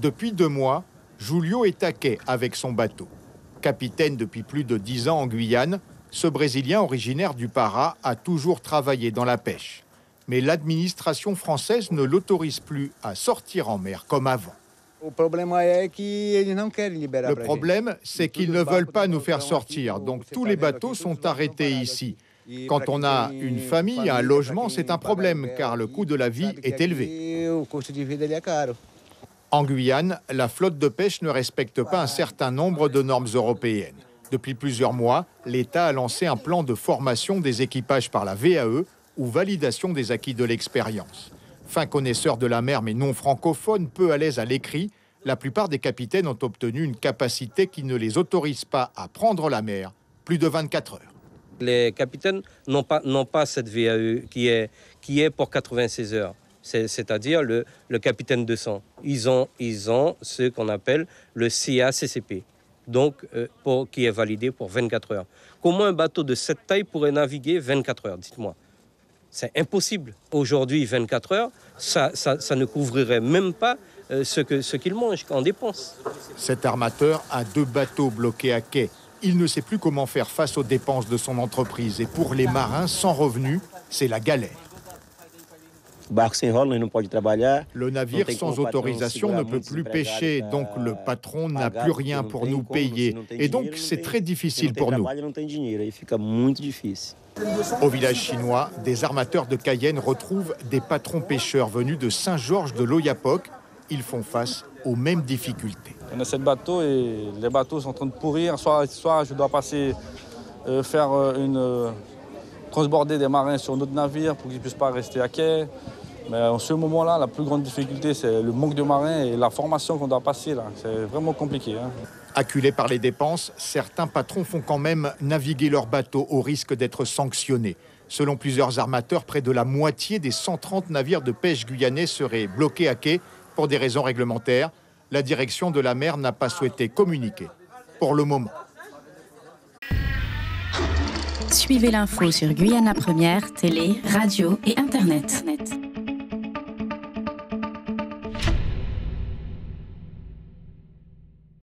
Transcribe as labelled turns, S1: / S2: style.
S1: Depuis 2 mois, Julio est à quai avec son bateau. Capitaine depuis plus de 10 ans en Guyane, ce Brésilien originaire du Pará a toujours travaillé dans la pêche. Mais l'administration française ne l'autorise plus à sortir en mer comme avant. Le problème, c'est qu'ils ne veulent pas nous faire sortir, donc tous les bateaux sont arrêtés ici. Quand on a une famille, un logement, c'est un problème, car le coût de la vie est élevé. En Guyane, la flotte de pêche ne respecte pas un certain nombre de normes européennes. Depuis plusieurs mois, l'État a lancé un plan de formation des équipages par la VAE ou validation des acquis de l'expérience. Fin connaisseurs de la mer mais non francophones, peu à l'aise à l'écrit, la plupart des capitaines ont obtenu une capacité qui ne les autorise pas à prendre la mer plus de 24 heures.
S2: Les capitaines n'ont pas cette VAE qui est pour 96 heures. C'est-à-dire le capitaine 200. Ils ont ce qu'on appelle le CACCP, donc qui est validé pour 24 heures. Comment un bateau de cette taille pourrait naviguer 24 heures, dites-moi? C'est impossible. Aujourd'hui, 24 heures, ça ne couvrirait même pas ce qu'ils mangent en dépenses.
S1: Cet armateur a 2 bateaux bloqués à quai. Il ne sait plus comment faire face aux dépenses de son entreprise. Et pour les marins sans revenus, c'est la galère. Le navire sans autorisation ne peut plus pêcher, donc le patron n'a plus rien pour nous payer. Et donc c'est très difficile pour nous. Au village chinois, des armateurs de Cayenne retrouvent des patrons pêcheurs venus de Saint-Georges de l'Oyapock. Ils font face aux mêmes difficultés.
S3: On a 7 bateaux et les bateaux sont en train de pourrir. Soit je dois passer, transborder des marins sur notre navire pour qu'ils ne puissent pas rester à quai. Mais en ce moment-là, la plus grande difficulté, c'est le manque de marins et la formation qu'on doit passer. C'est vraiment compliqué.
S1: Acculés par les dépenses, certains patrons font quand même naviguer leurs bateaux au risque d'être sanctionnés. Selon plusieurs armateurs, près de la moitié des 130 navires de pêche guyanais seraient bloqués à quai pour des raisons réglementaires. La direction de la mer n'a pas souhaité communiquer pour le moment.
S4: Suivez l'info sur Guyane la Première, télé, radio et internet.